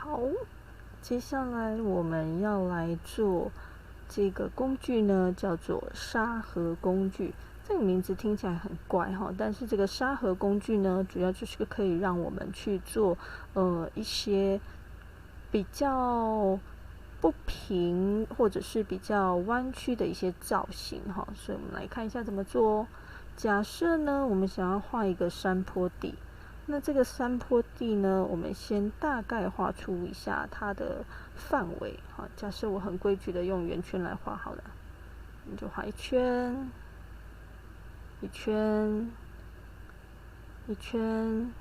好，接下来我们要来做这个工具呢，叫做沙盒工具。这个名字听起来很怪哈，但是这个沙盒工具呢，主要就是可以让我们去做一些比较不平或者是比较弯曲的一些造型哈。所以我们来看一下怎么做哦。假设呢，我们想要画一个山坡地。那这个山坡地呢，我们先大概画出一下它的范围。好，假设我很规矩的用圆圈来画好了，你就画一圈，一圈，一圈，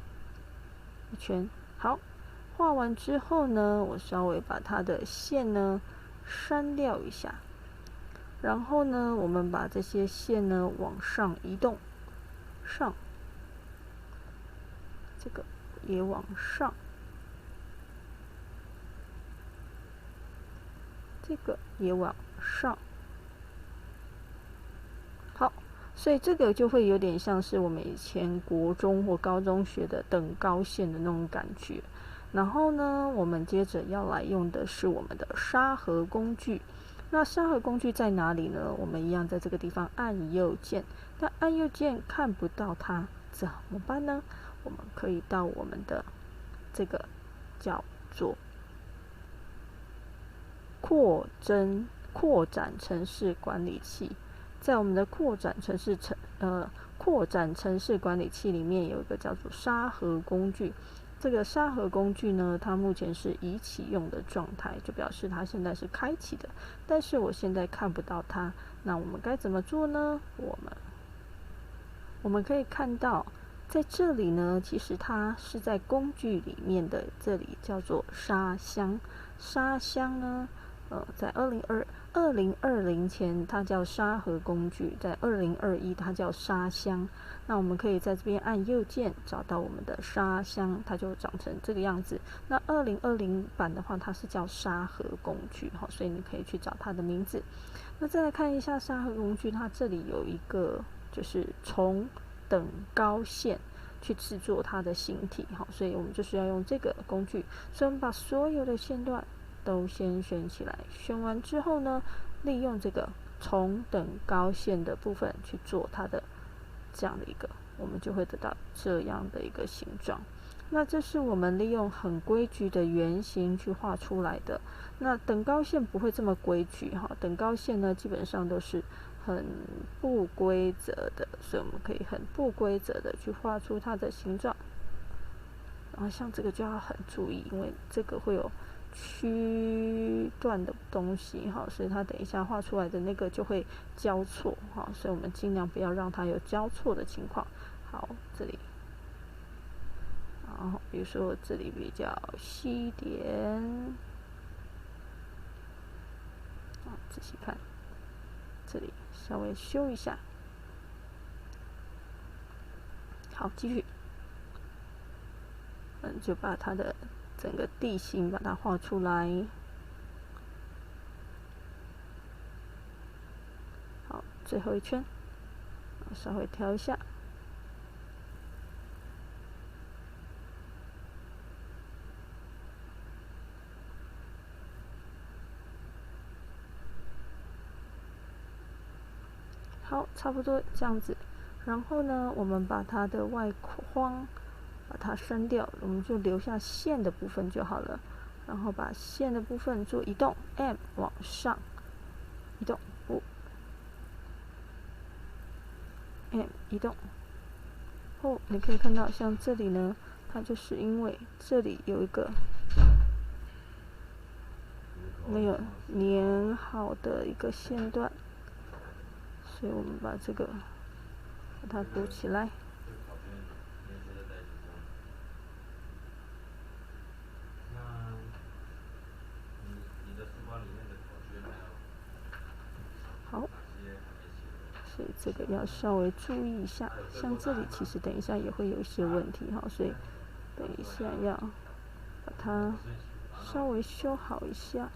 一圈。好，画完之后呢，我稍微把它的线呢删掉一下，然后呢，我们把这些线呢往上移动，上，这个也往上。这个也往上，好，所以这个就会有点像是我们以前国中或高中学的等高线的那种感觉。然后呢，我们接着要来用的是我们的沙盒工具。那沙盒工具在哪里呢？我们一样在这个地方按右键，但按右键看不到它，怎么办呢？我们可以到我们的这个叫做扩展程式管理器，在我们的扩展程式管理器里面有一个叫做沙盒工具。这个沙盒工具呢，它目前是已启用的状态，就表示它现在是开启的。但是我现在看不到它，那我们该怎么做呢？我们可以看到，在这里呢，其实它是在工具里面的，这里叫做沙箱。沙箱呢，在2020前它叫沙盒工具，在2021它叫沙箱。那我们可以在这边按右键找到我们的沙箱，它就长成这个样子。那2020版的话，它是叫沙盒工具，好，所以你可以去找它的名字。那再来看一下沙盒工具，它这里有一个就是从等高线去制作它的形体，好，所以我们就是要用这个工具。所以我们把所有的线段都先选起来，选完之后呢，利用这个从等高线的部分去做它的这样的一个，我们就会得到这样的一个形状。那这是我们利用很规矩的圆形去画出来的。那等高线不会这么规矩哈，等高线呢基本上都是很不规则的，所以我们可以很不规则的去画出它的形状。然后像这个就要很注意，因为这个会有区段的东西哈，所以它等一下画出来的那个就会交错哈，所以我们尽量不要让它有交错的情况。好，这里，然后比如说这里比较细一点，仔细看，这里稍微修一下。好，继续。就把它的整个地形把它画出来。好，最后一圈，稍微调一下。好，差不多这样子。然后呢，我们把它的外框把它删掉，我们就留下线的部分就好了。然后把线的部分做移动 ，M 往上移动，M 移动。你可以看到，像这里呢，它就是因为这里有一个没有粘好的一个线段，所以我们把这个把它补起来。好，所以这个要稍微注意一下，像这里其实等一下也会有一些问题哈，所以等一下要把它稍微修好一下。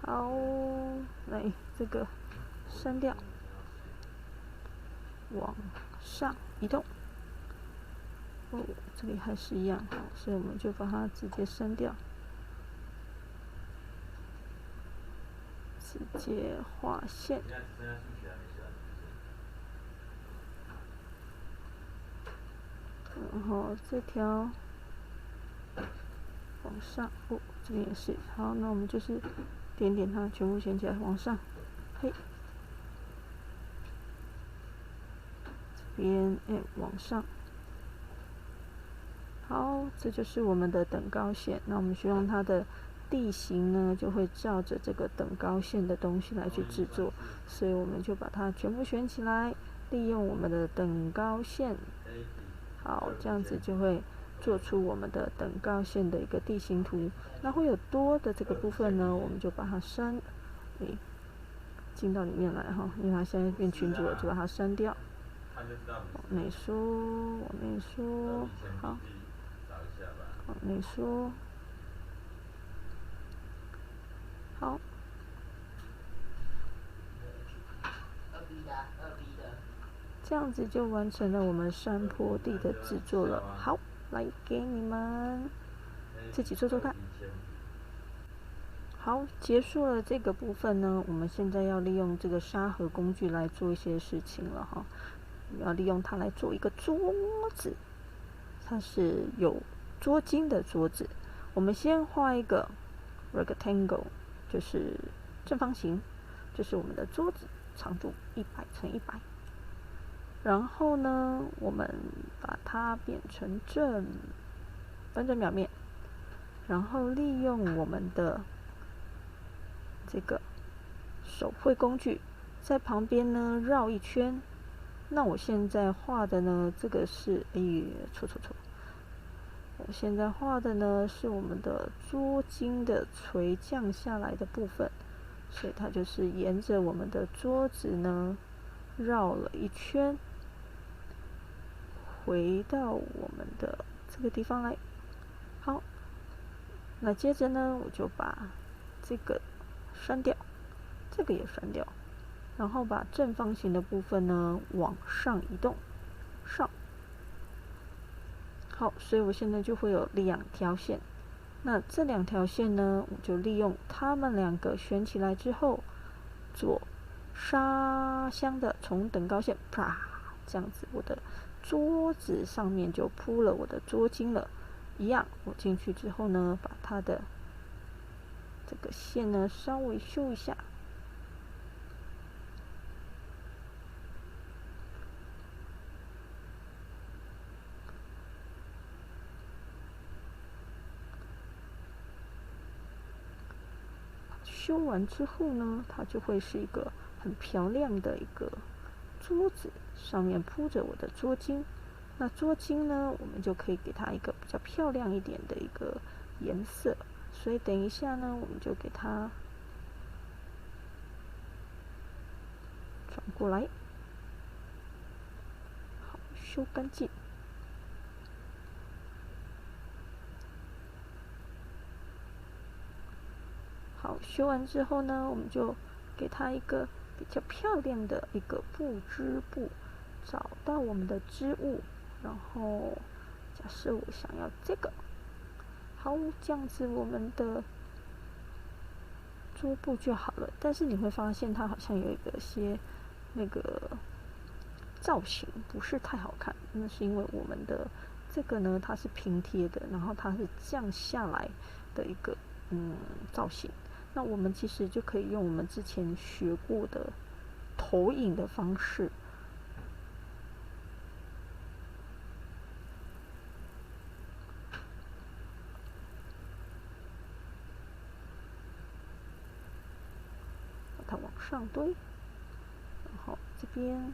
好，来这个删掉。往上移动。哦，这里还是一样，所以我们就把它直接删掉，直接画线。然后这条往上，哦，这边也是。好，那我们就是点点它，全部选起来往上，嘿。这边往上。好，这就是我们的等高线。那我们希望它的地形呢，就会照着这个等高线的东西来去制作，所以我们就把它全部选起来，利用我们的等高线。好，这样子就会做出我们的等高线的一个地形图。那会有多的这个部分呢，我们就把它删，进到里面来哈，因为它现在变群组了，就把它删掉。往内缩，往内缩，好。往内缩，好。这样子就完成了我们山坡地的制作了。好，来给你们自己做做看。好，结束了这个部分呢，我们现在要利用这个沙盒工具来做一些事情了哈。要利用它来做一个桌子，它是有桌巾的桌子。我们先画一个 rectangle， 就是正方形，就是我们的桌子，长度100乘100。然后呢，我们把它变成方正表面，然后利用我们的这个手绘工具，在旁边呢绕一圈。那我现在画的呢，这个是错。我现在画的呢是我们的桌巾的垂降下来的部分，所以它就是沿着我们的桌子呢绕了一圈，回到我们的这个地方来。好，那接着呢，我就把这个删掉，这个也删掉，然后把正方形的部分呢往上移动，上。好，所以我现在就会有2条线。那这2条线呢，我就利用它们2个选起来之后，做沙箱的从等高线，啪，这样子，我的桌子上面就铺了我的桌巾了。一样，我进去之后呢，把它的这个线呢稍微修一下。修完之后呢，它就会是一个很漂亮的一个桌子，上面铺着我的桌巾。那桌巾呢，我们就可以给它一个比较漂亮一点的一个颜色。所以等一下呢，我们就给它转过来，好，修干净。好，修完之后呢，我们就给它一个比较漂亮的一个布织布，找到我们的织物，然后假设我想要这个，好，这样子我们的桌布就好了。但是你会发现它好像有一些那个造型不是太好看，那是因为我们的这个呢，它是平贴的，然后它是降下来的一个造型。那我们其实就可以用我们之前学过的投影的方式，把它往上堆，然后这边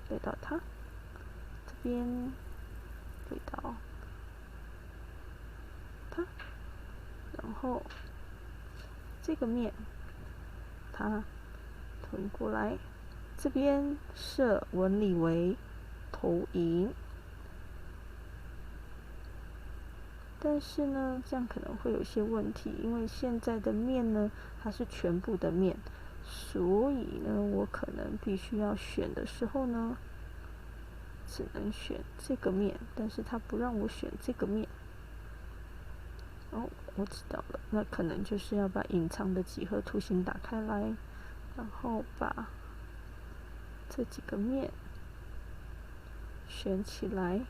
堆到它，这边堆到它，然后这个面它吞过来，这边设纹理为投影。但是呢，这样可能会有一些问题，因为现在的面呢，它是全部的面，所以呢，我可能必须要选的时候呢，只能选这个面，但是它不让我选这个面。哦，我知道了，那可能就是要把隐藏的几何图形打开来，然后把这几个面选起来，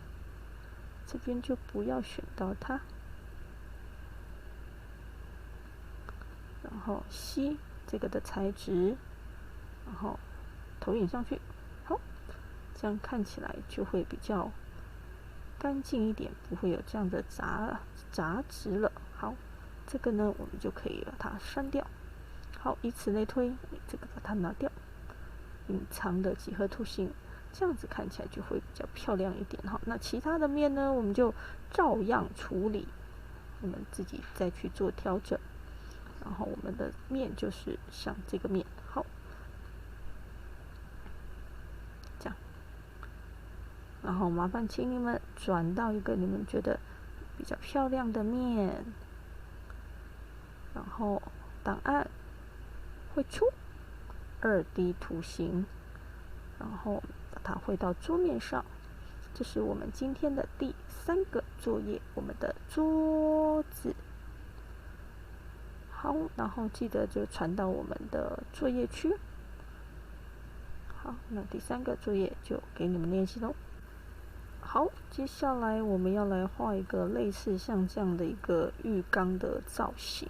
这边就不要选到它，然后吸这个的材质，然后投影上去，好，这样看起来就会比较干净一点，不会有这样的杂质了。好，这个呢，我们就可以把它删掉。好，以此类推，这个把它拿掉，隐藏的几何图形，这样子看起来就会比较漂亮一点。好，那其他的面呢，我们就照样处理，我们自己再去做调整。然后我们的面就是像这个面，好，这样。然后麻烦请你们转到一个你们觉得比较漂亮的面，然后档案绘出2D 图形，然后把它绘到桌面上。这是我们今天的第3个作业，我们的桌子。好，然后记得就传到我们的作业区。好，那第3个作业就给你们练习喽。好，接下来我们要来画一个类似像这样的一个浴缸的造型。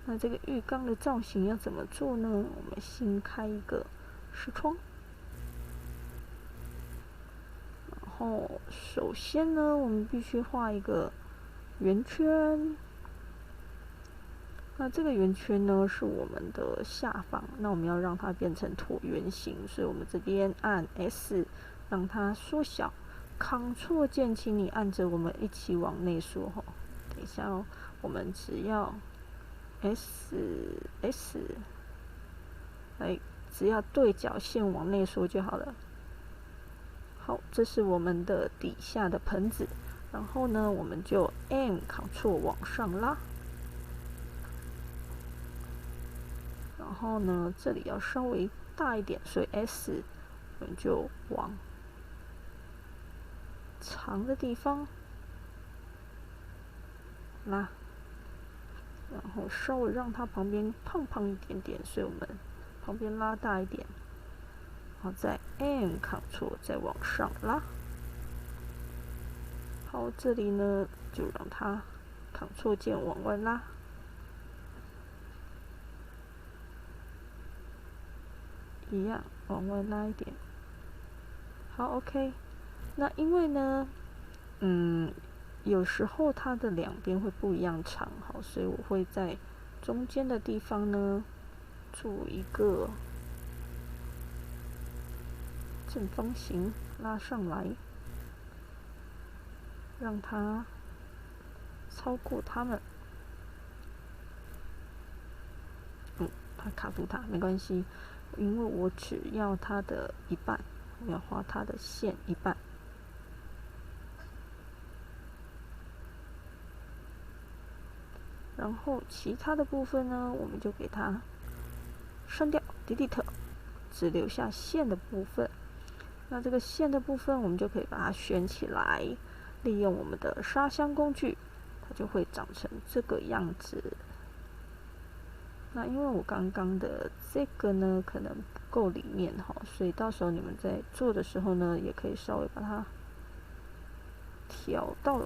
那这个浴缸的造型要怎么做呢？我们先开一个视窗，然后首先呢，我们必须画一个圆圈。那这个圆圈呢是我们的下方，那我们要让它变成椭圆形，所以我们这边按 S 让它缩小。Ctrl 键，请你按着我们一起往内缩哈。等一下哦，我们只要 S， 只要对角线往内缩就好了。好，这是我们的底下的盆子，然后呢，我们就 Ctrl 往上拉。然后呢，这里要稍微大一点，所以 S 我们就往长的地方拉，然后稍微让它旁边胖一点点，所以我们旁边拉大一点，然后再 Ctrl 再往上拉。好，这里呢就让它Ctrl 键往外拉。一样往外拉一点。好 ，OK。那因为呢，有时候它的两边会不一样长，好，所以我会在中间的地方呢做一个正方形拉上来，让它超过它们。它卡住它没关系，因为我只要它的一半，我要画它的线一半。然后其他的部分呢，我们就给它删掉 ，delete， 只留下线的部分。那这个线的部分，我们就可以把它选起来，利用我们的沙箱工具，它就会长成这个样子。那因为我刚刚的这个呢，可能不够里面哈，所以到时候你们在做的时候呢，也可以稍微把它调到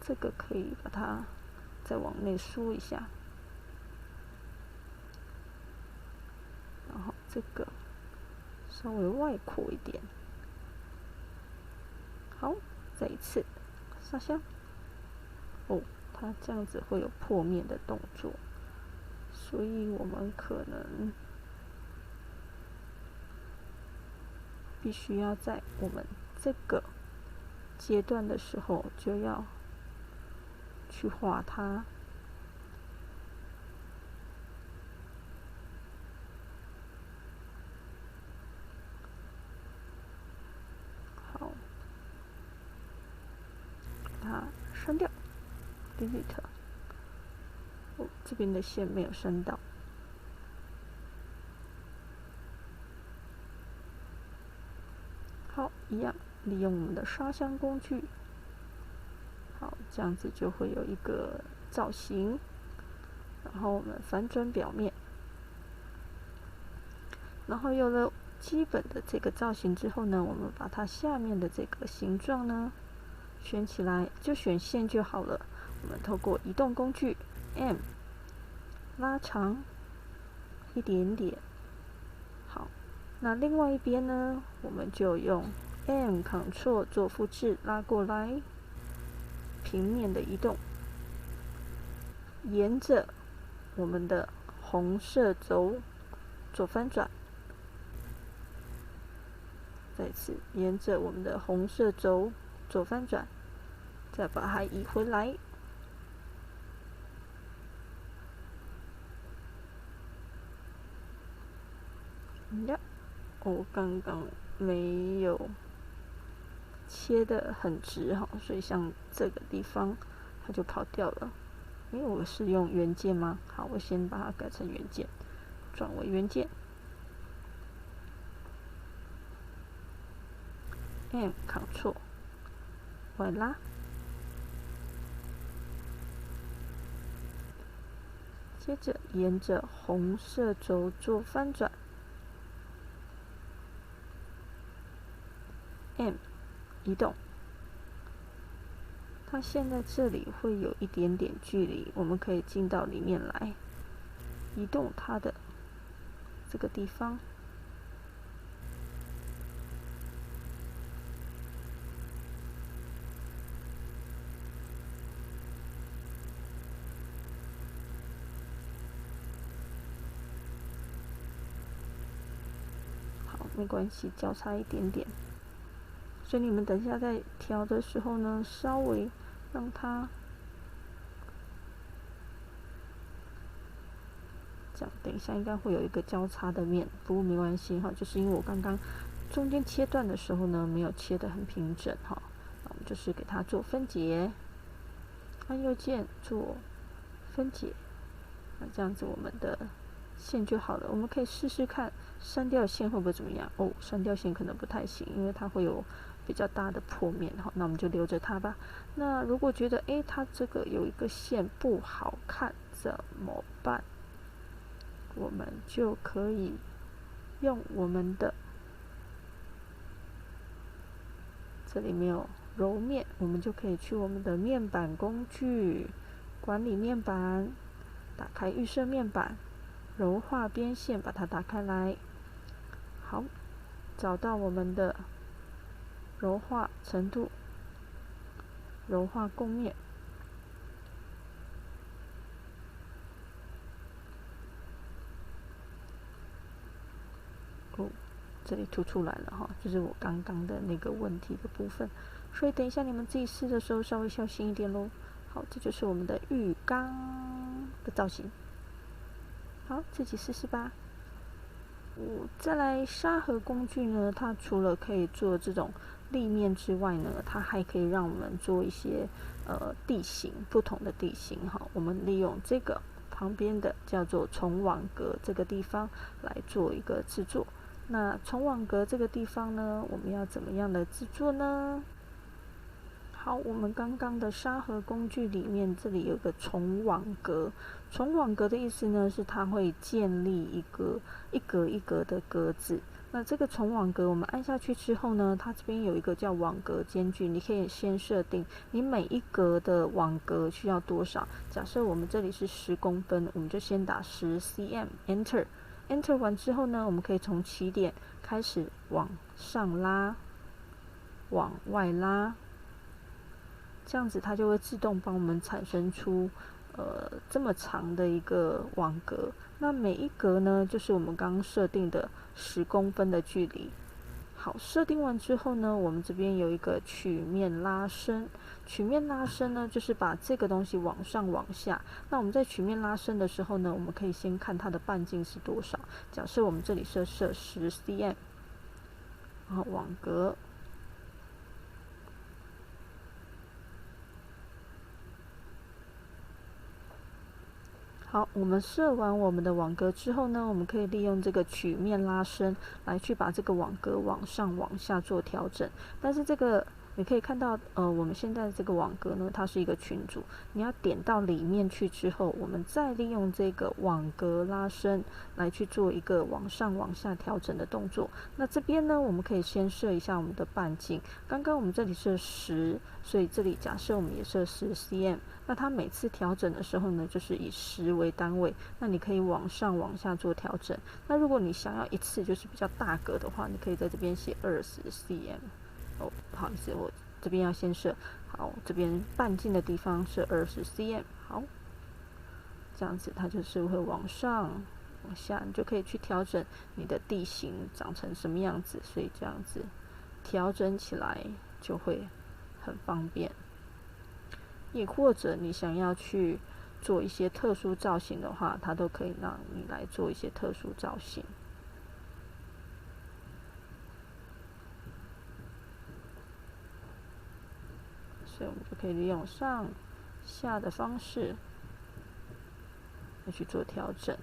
这个可以把它再往内缩一下，然后这个稍微外扩一点。好，再一次沙箱。哦，它这样子会有破面的动作，所以我们可能必须要在我们这个阶段的时候就要去画它。好，把它删掉 ，delete。哦，这边的线没有删到。好，一样利用我们的沙箱工具。好，这样子就会有一个造型。然后我们反转表面，然后有了基本的这个造型之后呢，我们把它下面的这个形状呢选起来，就选线就好了。我们透过移动工具 M 拉长一点点。好，那另外一边呢，我们就用 M Ctrl 做复制，拉过来，平面的移动，沿着我们的红色轴做翻转。再次沿着我们的红色轴做翻转，再把它移回来。呀，我刚刚没有切得很直哈，所以像这个地方它就跑掉了。因为我是用原件吗？好，我先把它改成原件，转为原件。M Ctrl 外拉，接着沿着红色轴做翻转 ，M 移动。它现在这里会有一点点距离，我们可以进到里面来，移动它的这个地方。没关系，交叉一点点。所以你们等一下在调的时候呢，稍微让它这样，等一下应该会有一个交叉的面，不过没关系哈，就是因为我刚刚中间切断的时候呢，没有切得很平整哈。那我们就是给它做分解，按右键做分解，那这样子我们的线就好了。我们可以试试看删掉线会不会怎么样？哦，删掉线可能不太行，因为它会有比较大的破面。好，那我们就留着它吧。那如果觉得它这个有一个线不好看怎么办？我们就可以用我们的这里没有揉面，我们就可以去我们的面板工具，管理面板，打开预设面板，柔化边线，把它打开来。好，找到我们的柔化程度，柔化共面。哦，这里凸出来了哈，就是我刚刚的那个问题的部分，所以等一下你们自己试的时候稍微小心一点咯。好，这就是我们的浴缸的造型。好，自己试试吧。再来沙盒工具呢，它除了可以做这种立面之外呢，它还可以让我们做一些地形，不同的地形哈。我们利用这个旁边的叫做重网格这个地方来做一个制作。那重网格这个地方呢，我们要怎么样的制作呢？好，我们刚刚的沙盒工具里面，这里有个重网格。重网格的意思呢，是它会建立一格一格的格子。那这个重网格，我们按下去之后呢，它这边有一个叫网格间距，你可以先设定你每一格的网格需要多少。假设我们这里是10公分，我们就先打10 cm，Enter。Enter 完之后呢，我们可以从起点开始往上拉，往外拉。这样子它就会自动帮我们产生出这么长的一个网格。那每一格呢，就是我们刚刚设定的10公分的距离。好，设定完之后呢，我们这边有一个曲面拉伸。曲面拉伸呢，就是把这个东西往上往下。那我们在曲面拉伸的时候呢，我们可以先看它的半径是多少。假设我们这里设10 cm， 然后网格。好，我们设完我们的网格之后呢，我们可以利用这个曲面拉伸来去把这个网格往上往下做调整。但是这个你可以看到，我们现在这个网格呢，它是一个群组，你要点到里面去之后，我们再利用这个网格拉伸来去做一个往上往下调整的动作。那这边呢，我们可以先设一下我们的半径。刚刚我们这里设10，所以这里假设我们也设10cm。那它每次调整的时候呢，就是以10为单位。那你可以往上往下做调整。那如果你想要一次就是比较大格的话，你可以在这边写20cm。哦，不好意思，我这边要先设好，这边半径的地方是20cm。好，这样子它就是会往上往下，你就可以去调整你的地形长成什么样子，所以这样子调整起来就会很方便。也或者你想要去做一些特殊造型的话，它都可以让你来做一些特殊造型。所以我们就可以利用上下的方式来去做调整。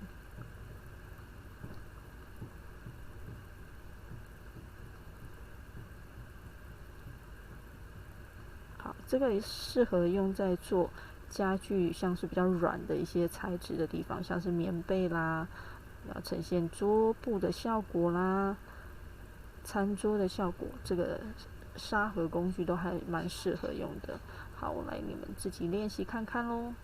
好，这个也适合用在做家具，像是比较软的一些材质的地方，像是棉被啦，要呈现桌布的效果啦，餐桌的效果，这个沙盒工具都还蛮适合用的。好，来你们自己练习看看咯。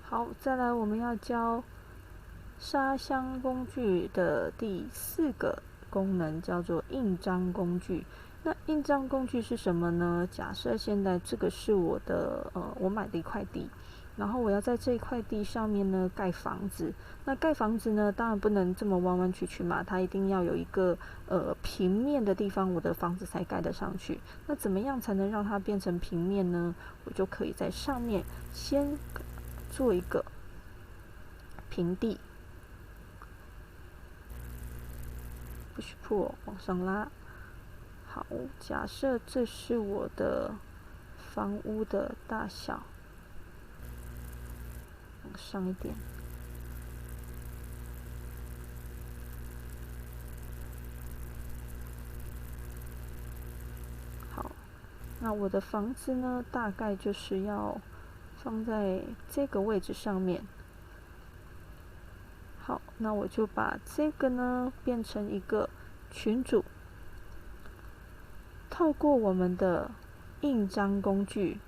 好，再来我们要教沙箱工具的第4个功能，叫做印章工具。那印章工具是什么呢？假设现在这个是我的我买的一块地，然后我要在这一块地上面呢盖房子。那盖房子呢，当然不能这么弯弯曲曲嘛，它一定要有一个平面的地方，我的房子才盖得上去。那怎么样才能让它变成平面呢？我就可以在上面先做一个平地，push pull 往上拉。好，假设这是我的房屋的大小，往上一点。好，那我的房子呢，大概就是要放在这个位置上面。好，那我就把这个呢变成一个群组。透过我们的印章工具，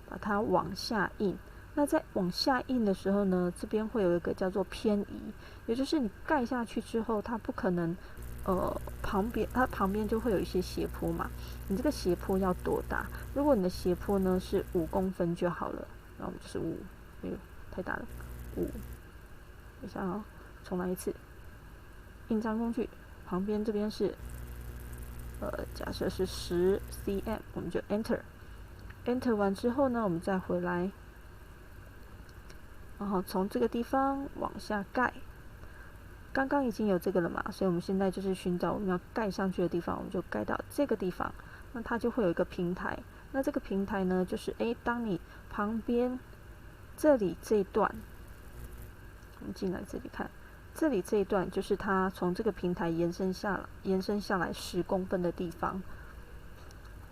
把它往下印。那在往下印的时候呢，这边会有一个叫做偏移，也就是你盖下去之后，它不可能，它旁边就会有一些斜坡嘛。你这个斜坡要多大？如果你的斜坡呢是5公分就好了，然后就是5，哎呦，太大了，5。等一下哦，重来一次。印章工具旁边这边是。假设是10cm， 我们就 Enter 完之后呢，我们再回来，然后从这个地方往下盖。刚刚已经有这个了嘛，所以我们现在就是寻找我们要盖上去的地方，我们就盖到这个地方，那它就会有一个平台。那这个平台呢，就是当你旁边这里这一段，我们进来这里看。这里这一段就是它从这个平台延伸下来10公分的地方。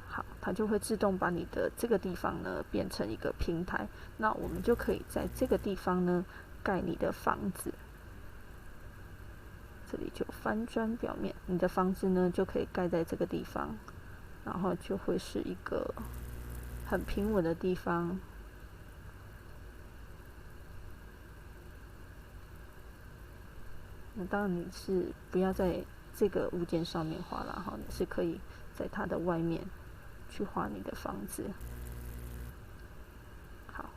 好，它就会自动把你的这个地方呢变成一个平台。那我们就可以在这个地方呢盖你的房子。这里就翻砖表面，你的房子呢就可以盖在这个地方，然后就会是一个很平稳的地方。那当然你是不要在这个物件上面画啦，哈，你是可以在它的外面去画你的房子。好，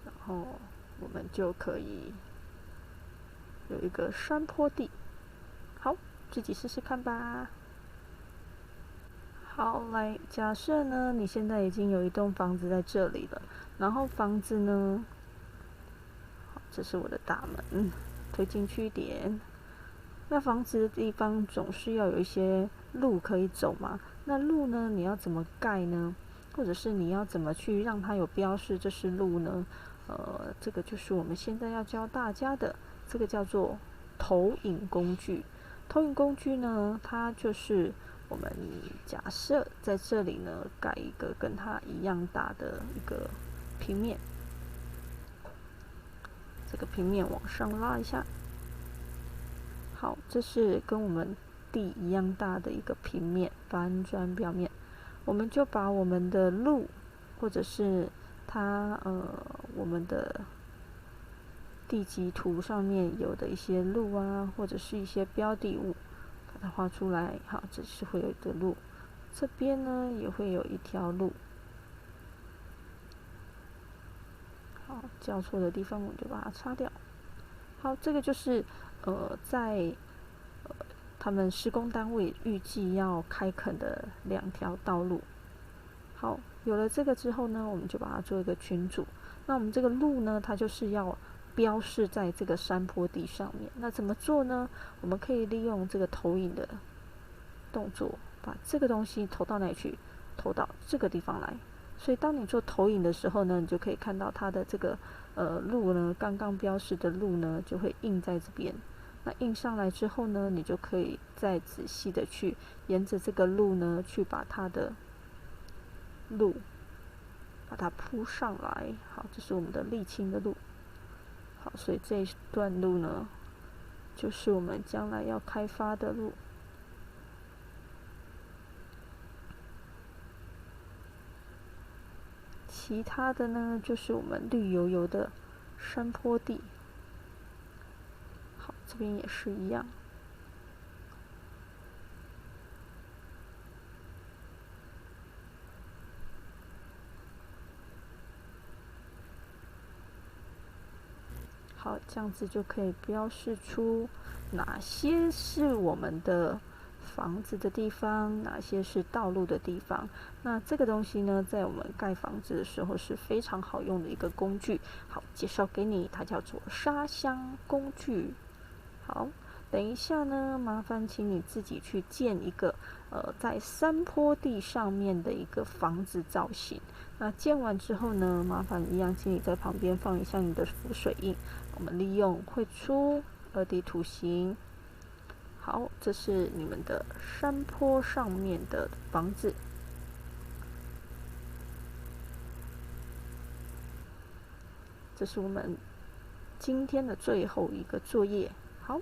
然后我们就可以有一个山坡地。好，自己试试看吧。好，来，假设呢，你现在已经有一栋房子在这里了，然后房子呢，好，这是我的大门。推进去一点。那房子的地方总是要有一些路可以走嘛。那路呢，你要怎么盖呢？或者是你要怎么去让它有标示这是路呢？这个就是我们现在要教大家的，这个叫做投影工具。投影工具呢，它就是我们假设在这里呢盖一个跟它一样大的一个平面，这个平面往上拉一下。好，这是跟我们地一样大的一个平面翻转表面，我们就把我们的路，或者是我们的地籍图上面有的一些路啊，或者是一些标的物，把它画出来。好，这是会有一个路，这边呢也会有一条路。好，交错的地方我就把它擦掉。好，这个就是在他们施工单位预计要开垦的2条道路。好，有了这个之后呢，我们就把它做一个群组。那我们这个路呢，它就是要标示在这个山坡地上面。那怎么做呢？我们可以利用这个投影的动作，把这个东西投到哪里去？投到这个地方来。所以当你做投影的时候呢，你就可以看到它的这个路呢，刚刚标示的路呢，就会印在这边。那印上来之后呢，你就可以再仔细的去沿着这个路呢，去把它的路把它铺上来。好，这是我们的沥青的路。好，所以这一段路呢，就是我们将来要开发的路。其他的呢，就是我们绿油油的山坡地。好，这边也是一样。好，这样子就可以标示出哪些是我们的房子的地方，哪些是道路的地方。那这个东西呢，在我们盖房子的时候是非常好用的一个工具。好，介绍给你，它叫做沙箱工具。好，等一下呢，麻烦请你自己去建一个在山坡地上面的一个房子造型。那建完之后呢，麻烦一样，请你在旁边放一下你的浮水印。我们利用绘出2D 图形。好，这是你们的山坡上面的房子。这是我们今天的最后一个作业。好。